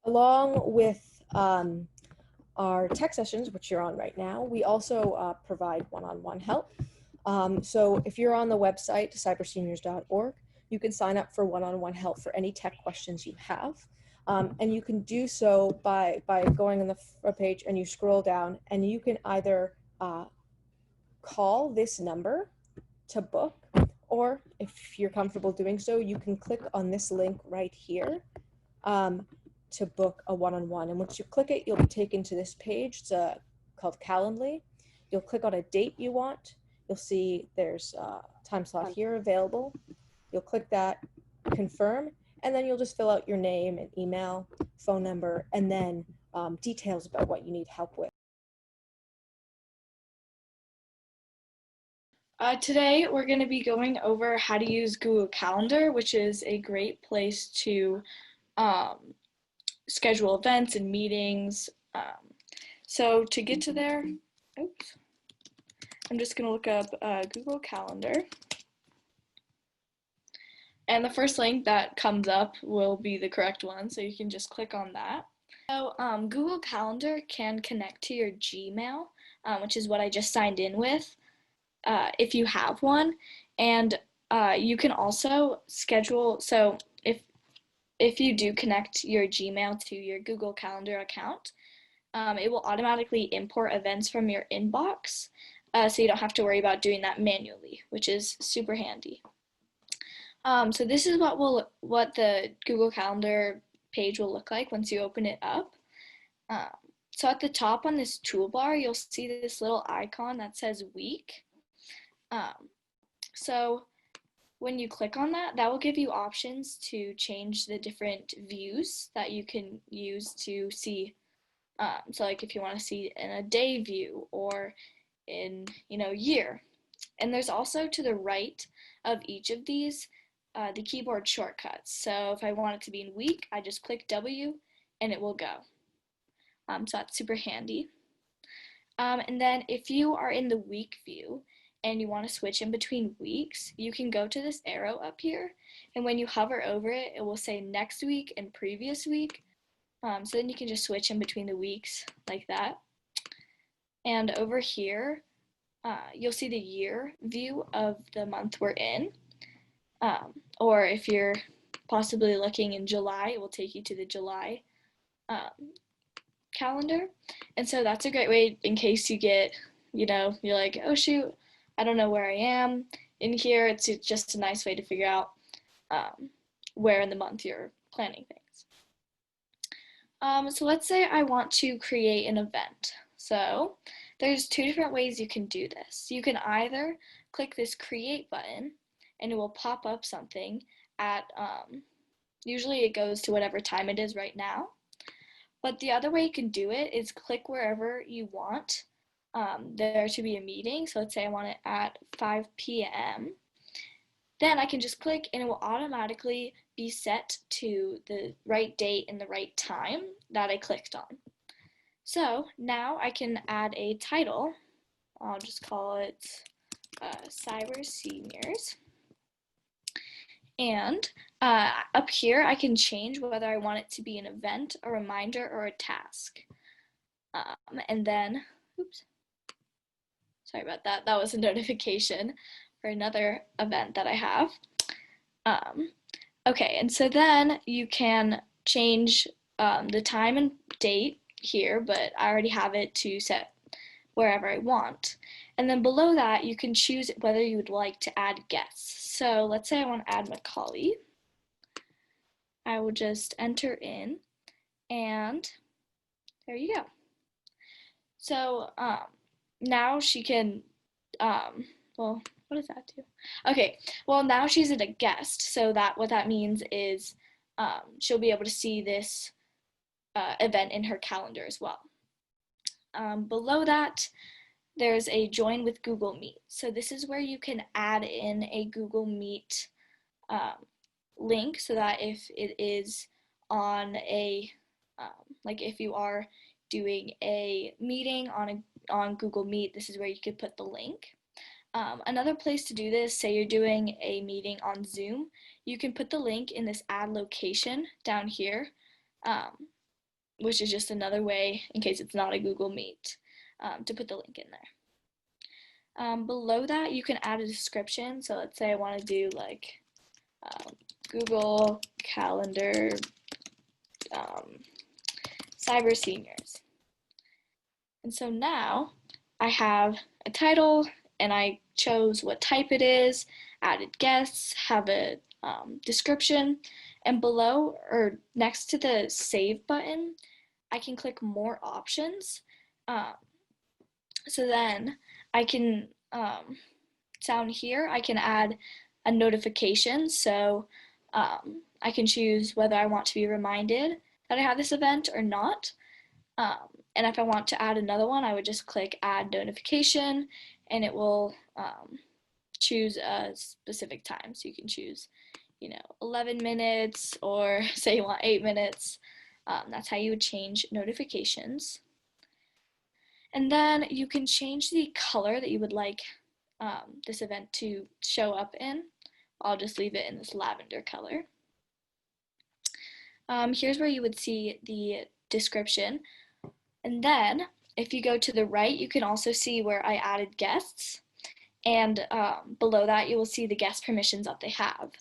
Along with our tech sessions, which you're on right now, we also provide one-on-one help. So if you're on the website, cyberseniors.org, you can sign up for one-on-one help for any tech questions you have. And you can do so by going on the front page and you scroll down, and you can either call this number to book, or if you're comfortable doing so, you can click on this link right here to book a one-on-one. And once you click it, you'll be taken to this page. It's called Calendly. You'll click on a date you want. You'll see there's a time slot here available. You'll click that, confirm, and then you'll just fill out your name and email, phone number, and then details about what you need help with. Today, we're going to be going over how to use Google Calendar, which is a great place to schedule events and meetings. So to get to there, I'm just going to look up Google Calendar. And the first link that comes up will be the correct one, so you can just click on that. So Google Calendar can connect to your Gmail, which is what I just signed in with, if you have one. And you can also schedule, so if you do connect your Gmail to your Google Calendar account, it will automatically import events from your inbox, so you don't have to worry about doing that manually, which is super handy. So this is what the Google Calendar page will look like once you open it up. So at the top on this toolbar, you'll see this little icon that says week. So when you click on that, that will give you options to change the different views that you can use to see. So like if you want to see in a day view or in, year. And there's also to the right of each of these the keyboard shortcuts. So if I want it to be in week, I just click W and it will go. So that's super handy. And then if you are in the week view and you want to switch in between weeks, you can go to this arrow up here, and when you hover over it, it will say next week and previous week. So then you can just switch in between the weeks like that. And over here, you'll see the year view of the month we're in. Or if you're possibly looking in July, it will take you to the July calendar. And so that's a great way in case you get, you're like, oh shoot, I don't know where I am in here. It's just a nice way to figure out where in the month you're planning things. So let's say I want to create an event. So there's two different ways you can do this. You can either click this create button and it will pop up something at, usually it goes to whatever time it is right now. But the other way you can do it is click wherever you want there to be a meeting. So let's say I want it at 5 p.m. Then I can just click and it will automatically be set to the right date and the right time that I clicked on. So now I can add a title. I'll just call it Cyber Seniors. And up here, I can change whether I want it to be an event, a reminder, or a task. And then, oops, sorry about that. That was a notification for another event that I have. Okay, and so then you can change the time and date here, but I already have it to set wherever I want. And then below that, you can choose whether you would like to add guests. So let's say I want to add Macaulay. I will just enter in, and there you go. So now she can, well, what does that do? Okay, well now she's a guest, so what that means is she'll be able to see this event in her calendar as well. Below that, there's a join with Google Meet. So this is where you can add in a Google Meet link so that if it is on a, like if you are doing a meeting on Google Meet, this is where you could put the link. Another place to do this, say you're doing a meeting on Zoom, you can put the link in this add location down here. which is just another way, in case it's not a Google Meet, to put the link in there. Below that, you can add a description. So let's say I want to do like Google Calendar Cyber Seniors. And so now I have a title and I chose what type it is, added guests, have a description, and below or next to the save button, I can click more options. Um, so then I can, down here, I can add a notification. So I can choose whether I want to be reminded that I have this event or not. And if I want to add another one, I would just click add notification and it will choose a specific time. So you can choose, 11 minutes or say you want 8 minutes. That's how you would change notifications. And then you can change the color that you would like this event to show up in. I'll just leave it in this lavender color. Here's where you would see the description. And then if you go to the right, you can also see where I added guests. And below that, you will see the guest permissions that they have.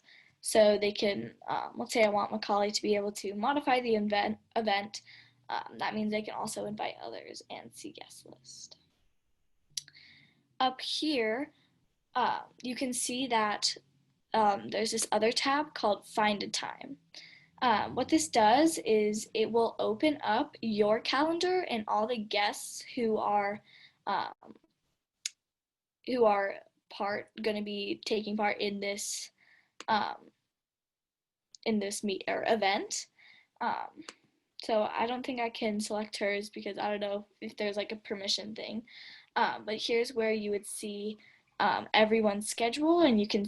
So they can, let's say I want Macaulay to be able to modify the event. That means they can also invite others and see guest list. Up here, you can see that there's this other tab called Find a Time. What this does is it will open up your calendar and all the guests um, who are going to be taking part um, in this meet or event. Um, so I don't think I can select hers because I don't know if there's like a permission thing. But here's where you would see everyone's schedule, and you can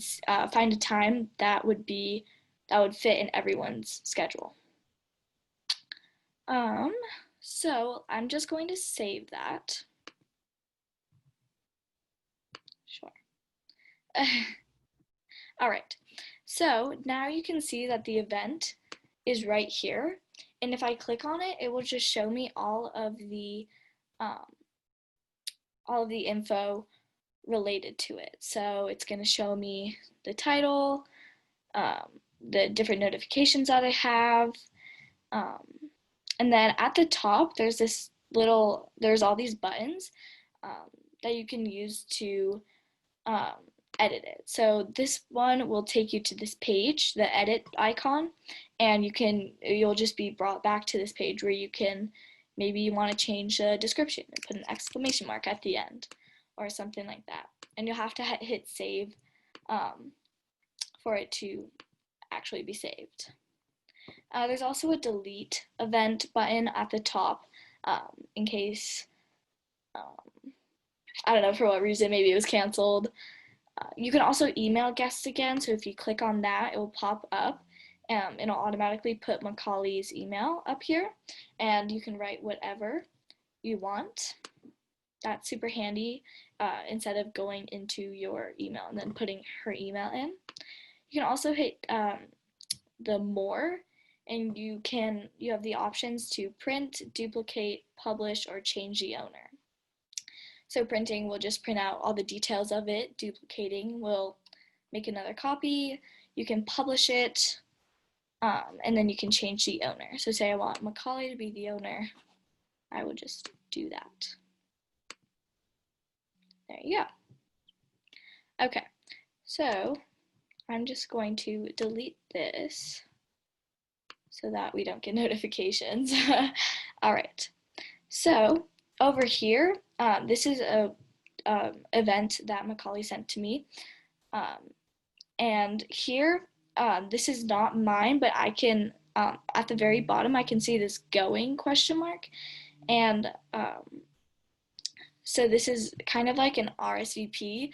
find a time that would fit in everyone's schedule. So I'm just going to save that. Sure. All right. So now you can see that the event is right here. And if I click on it, it will just show me um, all of the info related to it. So it's going to show me the title, the different notifications that I have, um, and then at the top there's all these buttons that you can use to um, edit it. So this one will take you to this page, the edit icon, and you'll just be brought back to this page where maybe you want to change the description and put an exclamation mark at the end or something like that. And you'll have to hit save for it to actually be saved. There's also a delete event button at the top in case, I don't know for what reason, maybe it was canceled. You can also email guests again, so if you click on that, it will pop up and it'll automatically put Macaulay's email up here, and you can write whatever you want. That's super handy instead of going into your email and then putting her email in. You can also hit the more, and you have the options to print, duplicate, publish, or change the owner. So printing will just print out all the details of it. Duplicating will make another copy. You can publish it, and then you can change the owner. So say I want Macaulay to be the owner, I will just do that. There you go. Okay, so I'm just going to delete this so that we don't get notifications. All right, so over here, this is a event that Macaulay sent to me. And here, this is not mine, but I can, at the very bottom, I can see this going question mark. And so this is kind of like an RSVP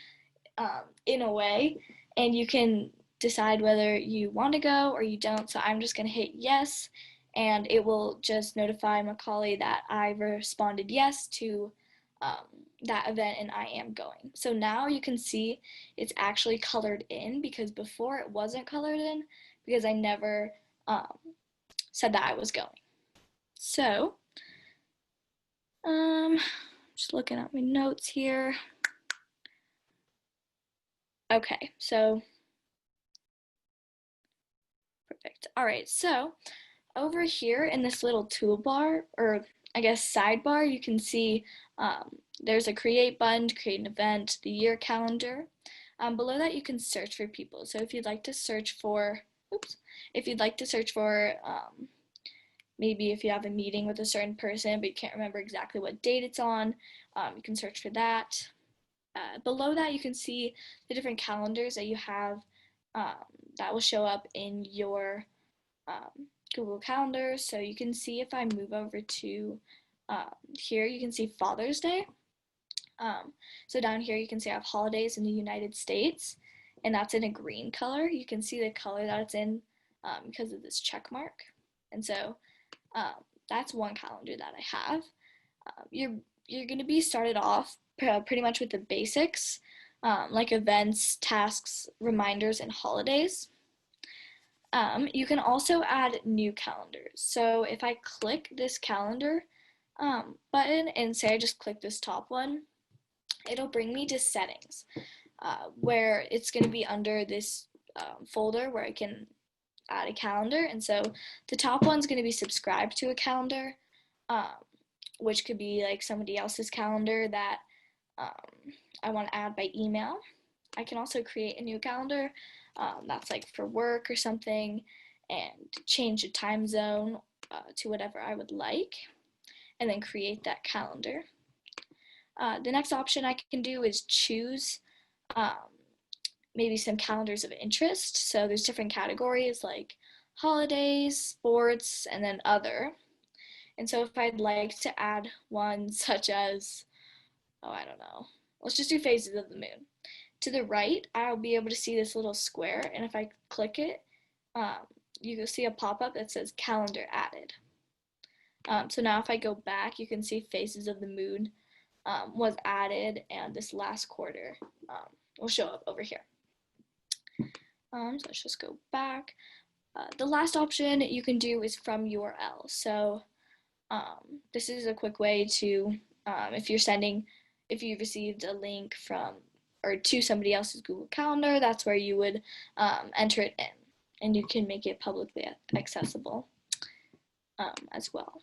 in a way, and you can decide whether you want to go or you don't. So I'm just going to hit yes, and it will just notify Macaulay that I responded yes to that event and I am going. So now you can see it's actually colored in, because before it wasn't colored in because I never said that I was going. So, just looking at my notes here. Okay, so perfect. All right, so over here in this little toolbar, or I guess sidebar, you can see there's a create button to create an event, the year calendar. Below that, you can search for people. So if you'd like to search for, if you'd like to search for maybe if you have a meeting with a certain person but you can't remember exactly what date it's on, you can search for that. Below that, you can see the different calendars that you have that will show up in your Google Calendar. So you can see if I move over to here, you can see Father's Day. So down here, you can see I have holidays in the United States, and that's in a green color. You can see the color that it's in because of this check mark. And so that's one calendar that I have. You're going to be started off pretty much with the basics, like events, tasks, reminders, and holidays. You can also add new calendars. So if I click this calendar button and say I just click this top one, it'll bring me to settings where it's going to be under this folder where I can add a calendar. And so the top one's going to be subscribed to a calendar, which could be like somebody else's calendar that I want to add by email. I can also create a new calendar that's like for work or something and change the time zone to whatever I would like and then create that calendar. The next option I can do is choose maybe some calendars of interest. So there's different categories like holidays, sports, and then other. And so if I'd like to add one such as, oh, I don't know, let's just do phases of the moon. To the right, I'll be able to see this little square, and if I click it, you can see a pop-up that says calendar added. So now if I go back, you can see phases of the moon was added, and this last quarter will show up over here. So let's just go back. The last option you can do is from URL. So this is a quick way to, if you received a link from or to somebody else's Google Calendar, that's where you would enter it in, and you can make it publicly accessible as well.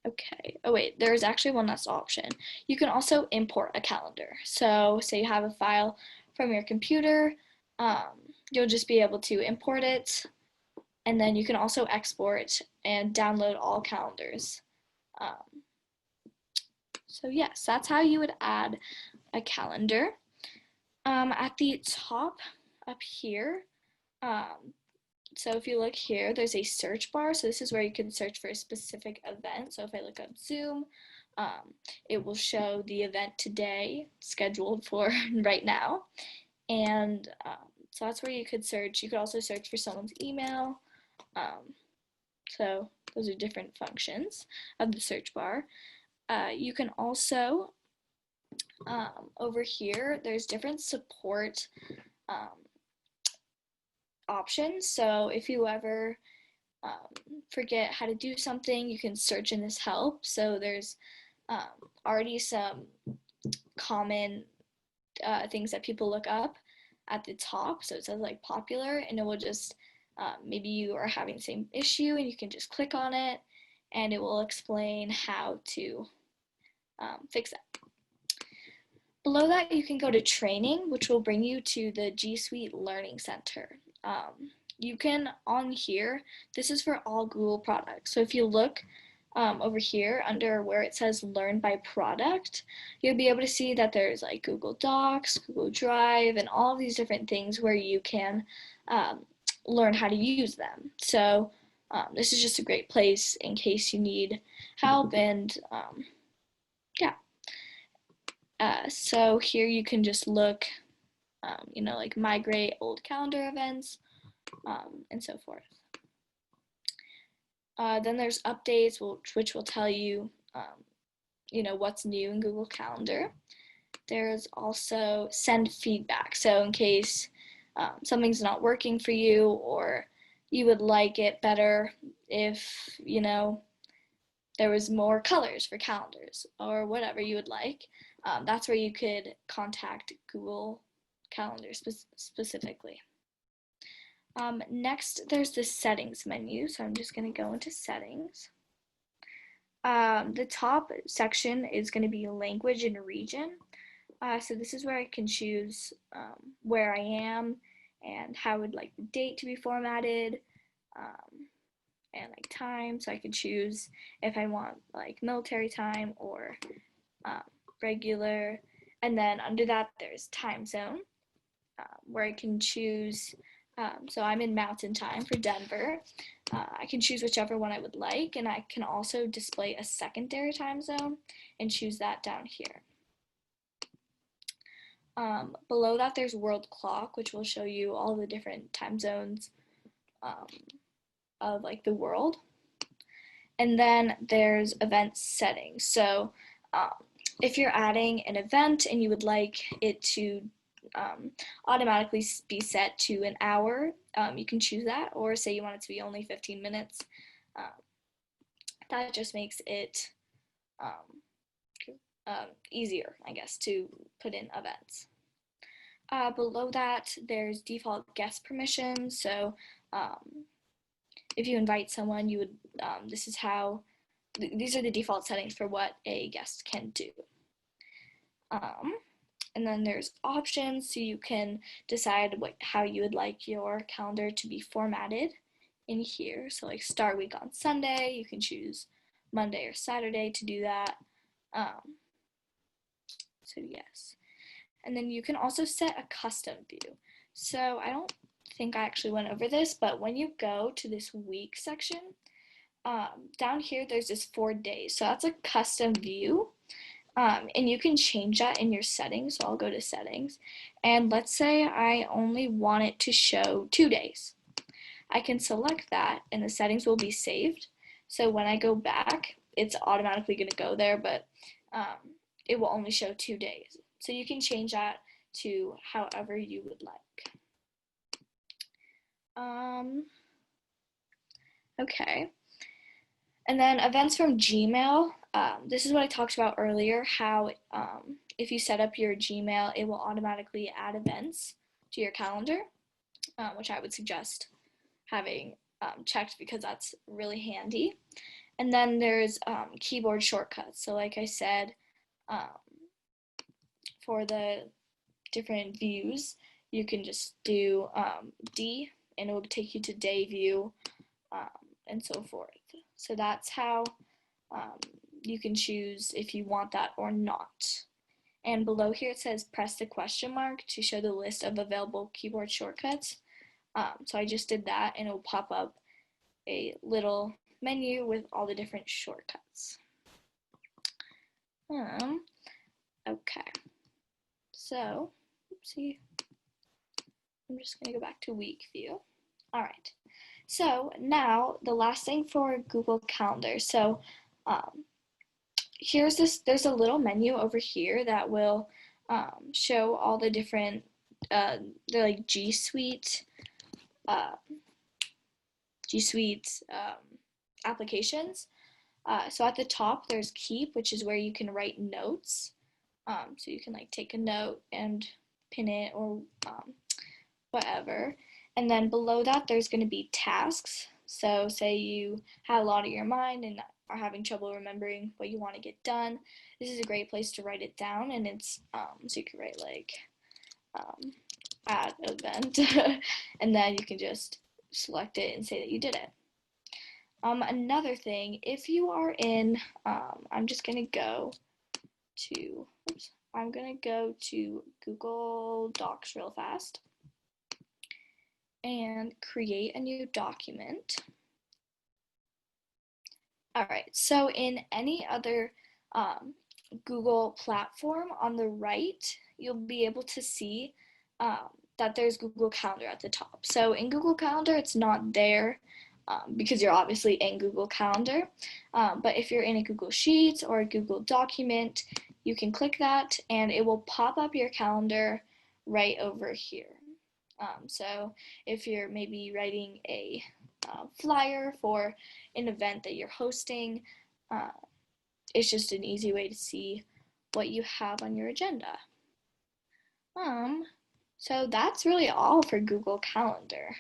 Okay, oh wait, there's actually one last option. You can also import a calendar. So say you have a file from your computer, you'll just be able to import it, and then you can also export and download all calendars. So yes, that's how you would add a calendar. At the top up here, so if you look here, there's a search bar. So this is where you can search for a specific event. So if I look up Zoom, it will show the event today scheduled for right now. And so that's where you could search. You could also search for someone's email. So those are different functions of the search bar. You can also, over here, there's different support options. So if you ever forget how to do something, you can search in this help. So there's already some common things that people look up at the top. So it says like popular, and it will just, maybe you are having the same issue and you can just click on it and it will explain how to fix it. Below that, you can go to training, which will bring you to the G Suite Learning Center. You can, on here, this is for all Google products. So if you look over here under where it says learn by product, you'll be able to see that there's like Google Docs, Google Drive, and all of these different things where you can learn how to use them. So this is just a great place in case you need help, and yeah. So here you can just look, like migrate old calendar events, and so forth. Then there's updates, which will tell you, what's new in Google Calendar. There's also send feedback. So in case something's not working for you or you would like it better, if, you know, there was more colors for calendars or whatever you would like. That's where you could contact Google Calendar specifically. Next, there's the settings menu. So I'm just going to go into settings. The top section is going to be language and region. So this is where I can choose where I am and how I would like the date to be formatted, and like time. So I can choose if I want like military time or regular. And then under that, there's time zone, where I can choose. So I'm in Mountain Time for Denver. I can choose whichever one I would like, and I can also display a secondary time zone and choose that down here. Below that, there's world clock, which will show you all the different time zones of like the world. And then there's event settings. So if you're adding an event and you would like it to automatically be set to an hour, you can choose that, or say you want it to be only 15 minutes. That just makes it easier, I guess, to put in events. Below that, there's default guest permissions. So if you invite someone, you would, this is how, these are the default settings for what a guest can do. And then there's options, so you can decide how you would like your calendar to be formatted in here. So like start week on Sunday, you can choose Monday or Saturday to do that. So yes. And then you can also set a custom view. So I don't think I actually went over this, but when you go to this week section, down here there's this 4 days. So that's a custom view. And you can change that in your settings. So I'll go to settings. And let's say I only want it to show 2 days. I can select that and the settings will be saved. So when I go back, it's automatically going to go there, but it will only show 2 days. So you can change that to however you would like. Okay. And then events from Gmail. This is what I talked about earlier, how if you set up your Gmail, it will automatically add events to your calendar, which I would suggest having checked because that's really handy. And then there's keyboard shortcuts. So like I said, for the different views, you can just do D and it will take you to day view, and so forth. So that's how you can choose if you want that or not. And below here it says press the question mark to show the list of available keyboard shortcuts. So I just did that and it will pop up a little menu with all the different shortcuts. Okay. So, oopsie. I'm just going to go back to week view. All right. So now the last thing for Google Calendar. So there's a little menu over here that will show all the different, they're like G Suite applications. So at the top there's Keep, which is where you can write notes. So you can like take a note and pin it or whatever. And then below that there's going to be tasks. So say you had a lot on your mind and are having trouble remembering what you want to get done. This is a great place to write it down, and it's so you can write like add event and then you can just select it and say that you did it. Another thing, if you are in, I'm gonna go to Google Docs real fast and create a new document. All right, so in any other Google platform on the right, you'll be able to see that there's Google Calendar at the top. So in Google Calendar, it's not there because you're obviously in Google Calendar. But if you're in a Google Sheets or a Google document, you can click that and it will pop up your calendar right over here. So if you're maybe writing a flyer for an event that you're hosting. Uh, it's just an easy way to see what you have on your agenda. Um, so that's really all for Google Calendar.